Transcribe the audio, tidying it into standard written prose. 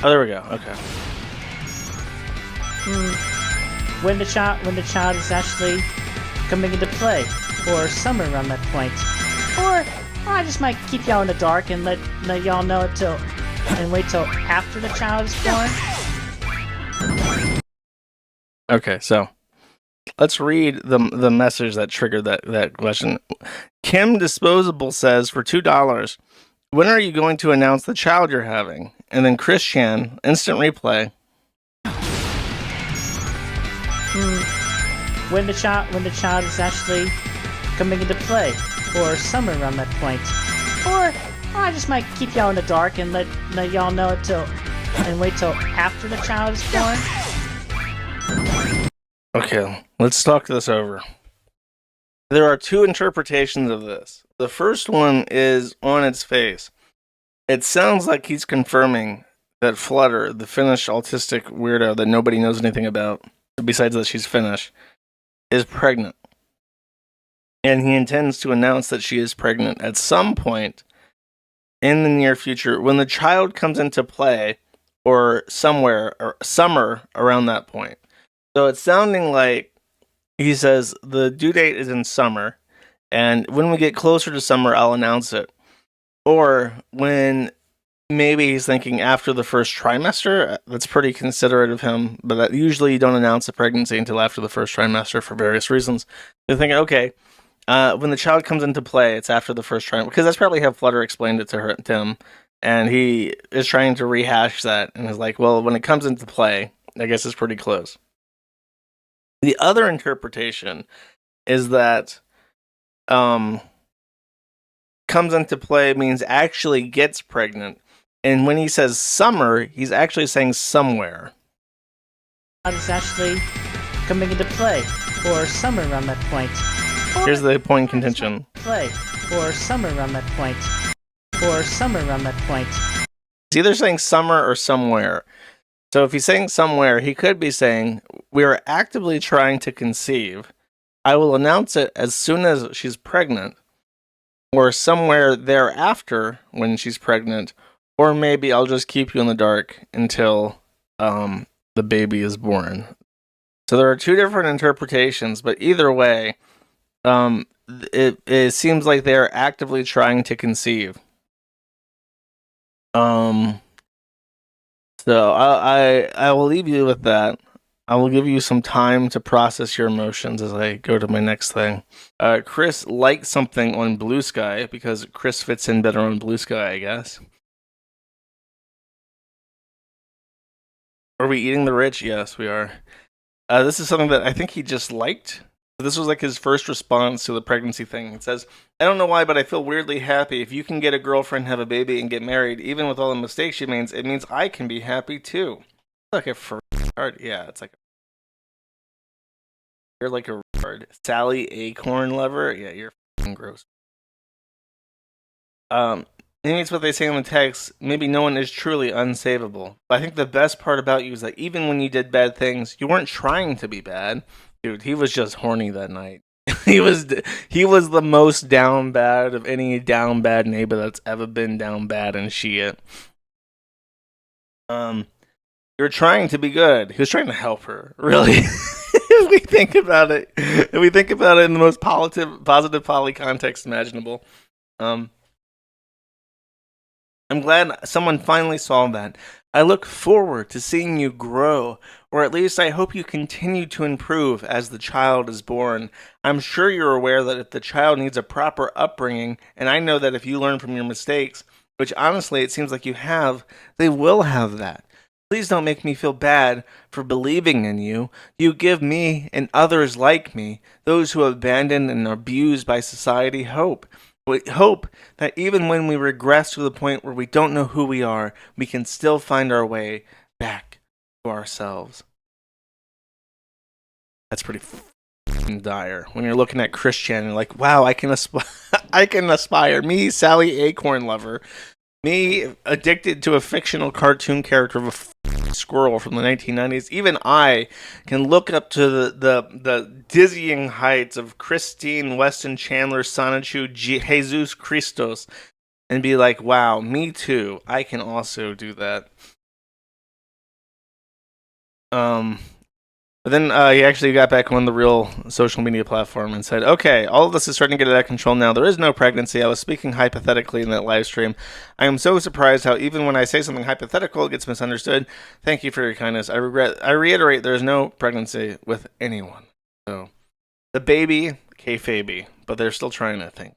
Oh, there we go. Okay. When the child is actually coming into play, or somewhere around that point, or I just might keep y'all in the dark and let y'all know it and wait till after the child is born. Okay, so let's read the message that triggered that question. Kim Disposable says for $2, when are you going to announce the child you're having? And then Chris Chan, instant replay. When the child is actually coming into play, or somewhere around that point, or I just might keep y'all in the dark and let y'all know it and wait till after the child is born. Okay, let's talk this over. There are two interpretations of this. The first one is on its face. It sounds like he's confirming that Flutter, the Finnish autistic weirdo that nobody knows anything about, besides that she's Finnish, is pregnant. And he intends to announce that she is pregnant at some point in the near future when the child comes into play, or somewhere, or summer around that point. So it's sounding like he says the due date is in summer, and when we get closer to summer, I'll announce it. Or when maybe he's thinking after the first trimester. That's pretty considerate of him, but that usually you don't announce a pregnancy until after the first trimester for various reasons. They're thinking, okay, when the child comes into play, it's after the first trimester, because that's probably how Flutter explained it to him, and he is trying to rehash that, and is like, well, when it comes into play, I guess it's pretty close. The other interpretation is that comes into play means actually gets pregnant. And when he says summer, he's actually saying somewhere. It's actually coming into play, or somewhere around that point. Here's the point in contention. Play, or somewhere around that point. Or somewhere around that point. He's either saying summer or somewhere. So if he's saying somewhere, he could be saying, we are actively trying to conceive. I will announce it as soon as she's pregnant. Or somewhere thereafter when she's pregnant. Or maybe I'll just keep you in the dark until the baby is born. So there are two different interpretations, but either way, it seems like they're actively trying to conceive. So I will leave you with that. I will give you some time to process your emotions as I go to my next thing. Chris liked something on Blue Sky because Chris fits in better on Blue Sky, I guess. Are we eating the rich? Yes, we are. This is something that I think he just liked. This was like his first response to the pregnancy thing. It says, I don't know why, but I feel weirdly happy. If you can get a girlfriend, have a baby, and get married, even with all the mistakes she makes, it means I can be happy too. It's like a card. Yeah, it's like you're like a card. Sally Acorn Lover. Yeah, you're gross. Maybe it's what they say in the text. Maybe no one is truly unsavable. But I think the best part about you is that even when you did bad things, you weren't trying to be bad. Dude, he was just horny that night. he was the most down bad of any down bad neighbor that's ever been down bad in shit. You're trying to be good. He was trying to help her, really. If we think about it in the most positive poly context imaginable. I'm glad someone finally saw that. I look forward to seeing you grow, or at least I hope you continue to improve as the child is born. I'm sure you're aware that if the child needs a proper upbringing, and I know that if you learn from your mistakes, which honestly it seems like you have, they will have that. Please don't make me feel bad for believing in you. You give me and others like me, those who are abandoned and abused by society, hope. We hope that even when we regress to the point where we don't know who we are, we can still find our way back to ourselves. That's pretty dire. When you're looking at Christian and like, wow, I can aspire. Me, Sally Acorn Lover. Me, addicted to a fictional cartoon character of a squirrel from the 1990s. Even I can look up to the dizzying heights of Christine Weston Chandler Sonichu Jesus Christos and be like, wow, me too. I can also do that. But then he actually got back on the real social media platform and said, "Okay, all of this is starting to get out of control now. There is no pregnancy. I was speaking hypothetically in that live stream. I am so surprised how even when I say something hypothetical, it gets misunderstood. Thank you for your kindness. I reiterate, there is no pregnancy with anyone. So the baby, kayfabe, but they're still trying to think."